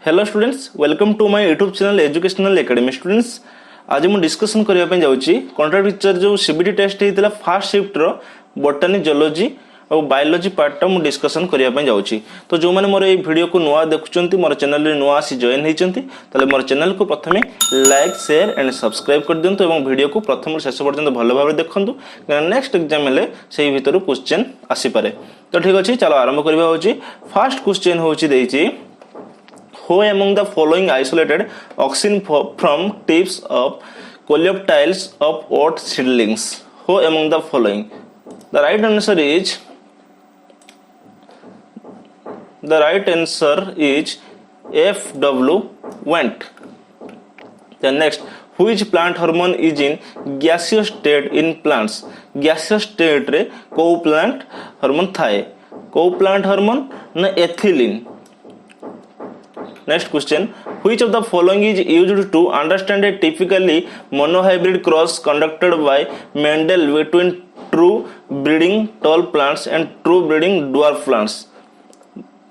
Hello students, welcome to my YouTube channel educational academy. Students, आज मुझे discussion करने जाऊँगी कंट्राक्ट टीचर जो सीबीटी टेस्ट होता फास्ट शिफ्ट रो बोटानी जियोलॉजी और बायोलॉजी पार्टा मुझे डिस्कसन करने जाऊँगी। तो जो मैंने मोर वीडियो को नुआ देखुं मोर चैनल नुआ आसी जॉइन होते मोर चैनल को प्रथम लाइक शेयर एंड सब्सक्राइब कर दिंतु और वीडियो को प्रथम शेष पर्यंत भल भाव देखूँ, नेक्स्ट एग्जाम हेल्ले से भितर क्वेश्चन आसीपे। तो ठीक अच्छे, चलो आरंभ करवा। फास्ट क्वेश्चन हूँ Who among the following isolated auxin from tips of coleoptiles of oat seedlings? Who among the following? The right answer is F.W. Went. Then next, which plant hormone is in gaseous state in plants? Gaseous state रे को plant hormone थाए? को plant hormone ना ethylene. Next question, which of the following is used to understand a typically monohybrid cross conducted by Mendel between true breeding tall plants and true breeding dwarf plants?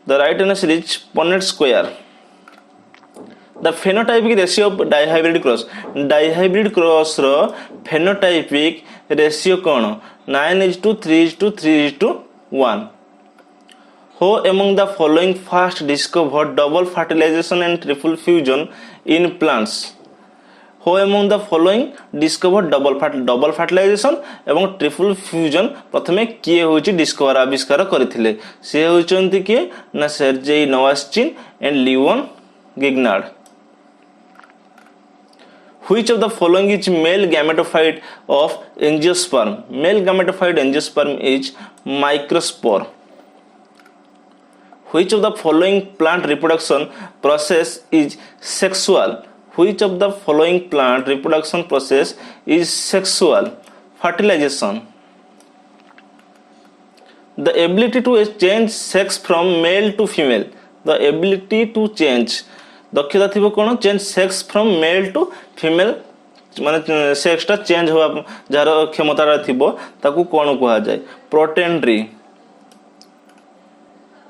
The right answer is Punnett square. The phenotypic ratio of dihybrid cross. Dihybrid cross ro phenotypic ratio कौन? 9:3:3:1. Who among the following first discovered double fertilization and triple fusion in plants? Who among the following discovered double fertilization एवं triple fusion प्रथमे किए होची discover आविष्कार करथिले? से होचंती के ना Sergei Novaschin and Leon Gignard. Which of the following is male gametophyte of angiosperm? Male gametophyte angiosperm is microspore. Which of the following plant reproduction process is sexual? Which of the following plant reproduction process is sexual? Fertilization. The ability to change sex from male to female. The ability to change. दक्षता थिबो कोन? Change sex from male to female, माने sex टा change होवा जार क्षमता थिबो ताकू कोन कुहा जाय? Protandry.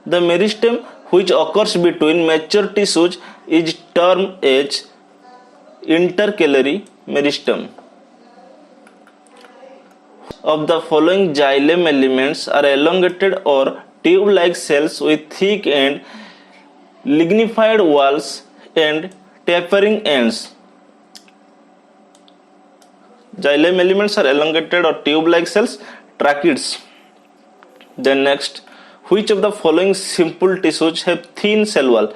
The meristem which occurs between mature tissues is termed as intercalary meristem. Of the following xylem elements are elongated or tube-like cells with thick and lignified walls and tapering ends. Xylem elements are elongated or tube-like cells, tracheids. Then next, which of the following simple tissues have thin cell wall?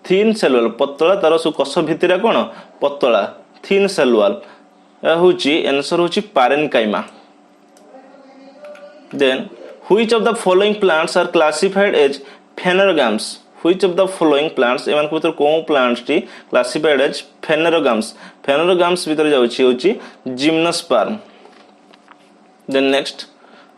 Thin cell wall पतला तार सु कष भितरा कोन पतला thin cell wall होची answer होची parenchyma. Then which of the following plants are classified as phanerogams? Which of the following plants एमान को भीतर कोन plants T classified as phanerogams? Phanerogams भीतर जाउची होची gymnosperm. Then next,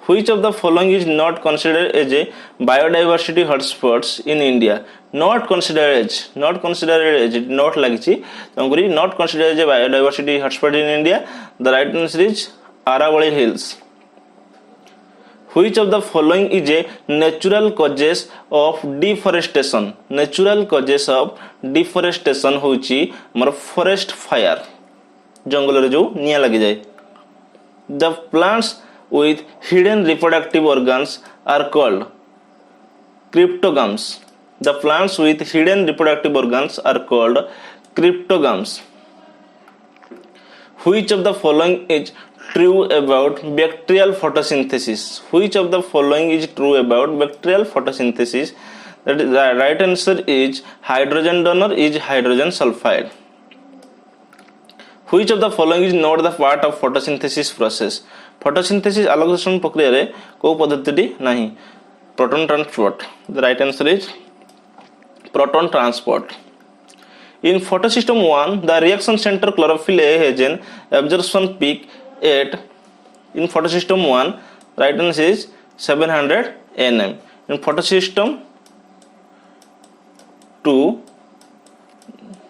which of the following is not considered as a biodiversity hotspots in India? Not considered as not लागिची तंगुरी not considered as a biodiversity hotspot in India. The right answer is Aravalli Hills. Which of the following is a natural causes of deforestation? Natural causes of deforestation होची हमर forest fire, जंगल रे जो निया लगी जाए. The plants with hidden reproductive organs are called cryptogams. The plants with hidden reproductive organs are called cryptogams. Which of the following is true about bacterial photosynthesis? Which of the following is true about bacterial photosynthesis? That is, the right answer is hydrogen donor is hydrogen sulfide. Which of the following is not the part of photosynthesis process? Photosynthesis allocation प्रक्रिया रे को पद्धति नहीं? Proton transport. The right answer is proton transport. In photosystem 1, the reaction center chlorophyll A has an absorption peak at, in photosystem 1, right answer is 700 nm. In photosystem 2,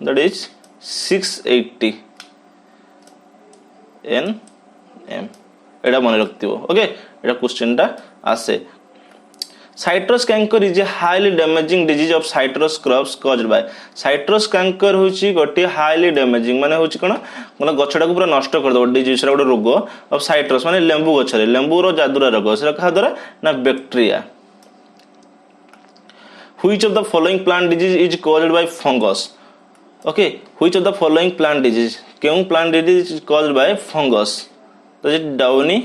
that is 680 nm. एटा मन रखथिबो. Okay, एटा question टा आसे. Citrus canker is a highly damaging disease of citrus crops caused by citrus canker होची गोटे highly damaging माने होची कोन माने गछटा को पूरा नष्ट कर दो डिजीज रा गोटे रोग ऑफ साइट्रस माने लेंबू गछरे लेंबू रो जादुरा रोग सेरा कहा द्वारा ना bacteria which of the following plant disease is caused by fungus okay which of the following plant disease केउ plant disease is caused by fungus तो जे डाउनी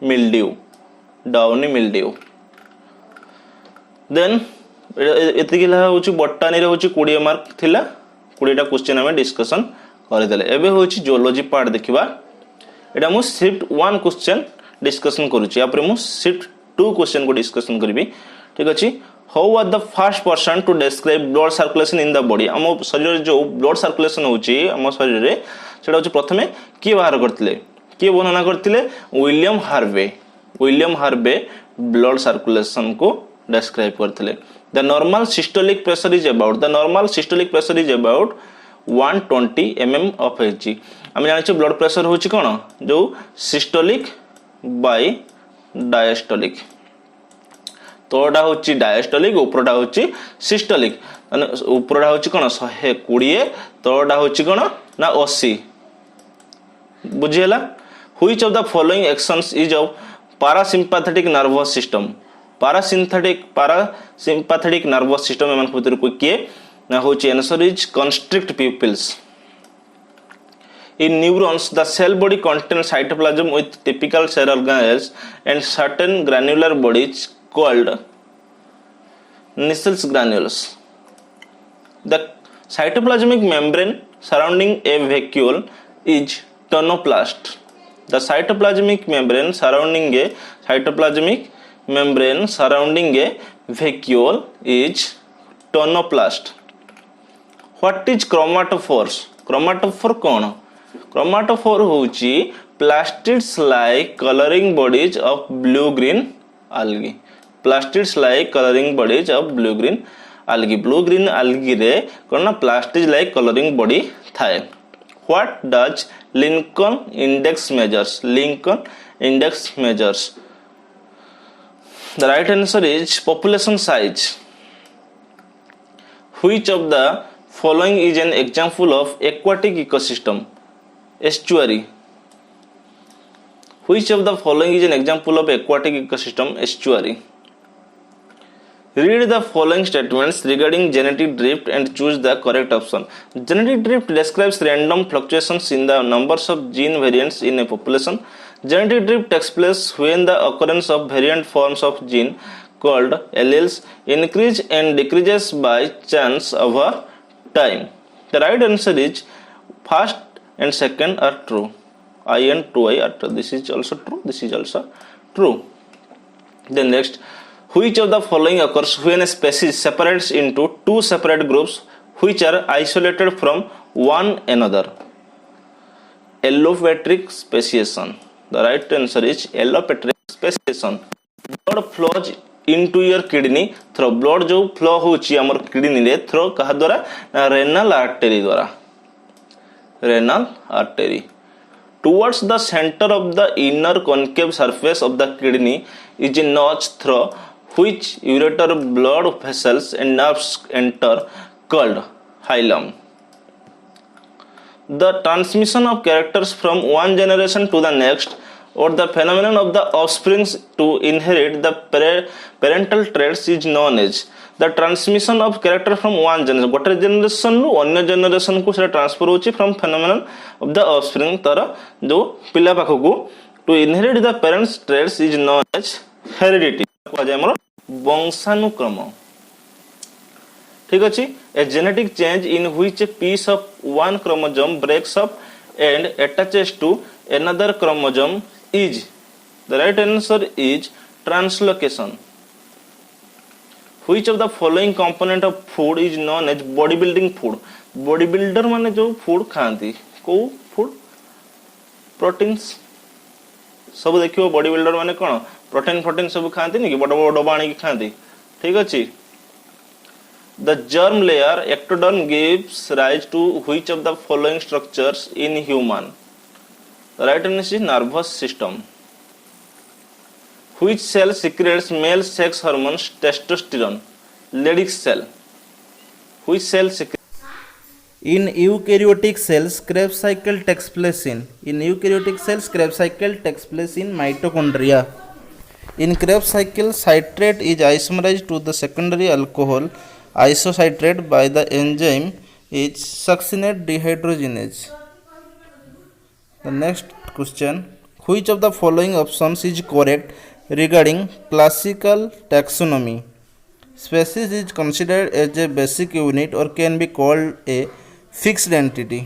मिल्ड्यू देन एतिकी होची बॉटनी रे होची 20 मार्क थिला 20टा क्वेश्चन हमें डिस्कशन करदेले एबे होची जियोलॉजी पार्ट देखिबा एटा मु शिफ्ट 1 क्वेश्चन डिस्कशन करूची या मु शिफ्ट 2 क्वेश्चन को डिस्कशन करबी ठीक अछि how was the first person to describe blood circulation in the body हम शरीर जो ब्लड सर्कुलेशन होची हम शरीर रे सेटा होची प्रथमे की बाहर करथिले की वर्णना करथिले विलियम हार्वे ब्लड सर्कुलेशन को डिस्क्राइब करथिले the normal systolic pressure is about 120 mm of Hg हम जानि ब्लड प्रेशर होची कोन जो सिस्टोलिक बाय डायस्टोलिक तोडा होची डायस्टोलिक ऊपरटा होची सिस्टोलिक माने ऊपरटा होची कोन 120 तोडा होची कोन ना 80 बुझियला which of the following actions is of parasympathetic nervous system parasympathetic nervous system एमन भीतर को किए ना होची answer is constrict pupils in neurons the cell body contains cytoplasm with typical cell organelles and certain granular bodies called Nissls granules the cytoplasmic membrane surrounding a vacuole is tonoplast the cytoplasmic membrane surrounding a vacuole is tonoplast what is chromatophore कौन chromatophore होची plastids like coloring bodies of blue green algae रे कौन ना plastids like coloring body थाए what does Lincoln index measures the right answer is population size which of the following is an example of aquatic ecosystem estuary which of the following is an example of aquatic ecosystem estuary read the following statements regarding genetic drift and choose the correct option genetic drift describes random fluctuations in the numbers of gene variants in a population genetic drift takes place when the occurrence of variant forms of gene called alleles increase and decreases by chance over time the right answer is first and second are true I and 2I are true this is also true then next which of the following occurs when a species separates into two separate groups which are isolated from one another allopatric speciation the right answer is allopatric speciation blood flows into your kidney through blood जो flow होची हमर kidney रे throw कहा द्वारा renal artery towards the center of the inner concave surface of the kidney is a notch through which ureter blood vessels and nerves enter called hilum the transmission of characters from one generation to the next or the phenomenon of the offspring to inherit the parental traits is known as the transmission of character from one generation gote generation ru अन्य generation को सेटा transfer होची from phenomenon of the offspring तारा जो पिला पाखकु to inherit the parents traits is known as heredity को जाय हमर वंशानुक्रम ठीक अछि a genetic change in which a piece of one chromosome breaks up and attaches to another chromosome is the right answer is translocation which of the following component of food is known as bodybuilding food bodybuilder माने जो food खाती को food proteins सब देखियो bodybuilder माने कौन protein सब खाती नहीं कि बड़ बड़ डब्बा आनी खाती ठीक अछि the germ layer ectoderm gives rise to which of the following structures in human the right answer is nervous system Which cell secretes male sex hormones testosterone? Leydig cell. Which cell secretes? In eukaryotic cells, Krebs cycle takes place in mitochondria. In Krebs cycle, citrate is isomerized to the secondary alcohol isocitrate by the enzyme is succinate dehydrogenase. The next question: which of the following options is correct regarding classical taxonomy? Species is considered as a basic unit or can be called a fixed entity.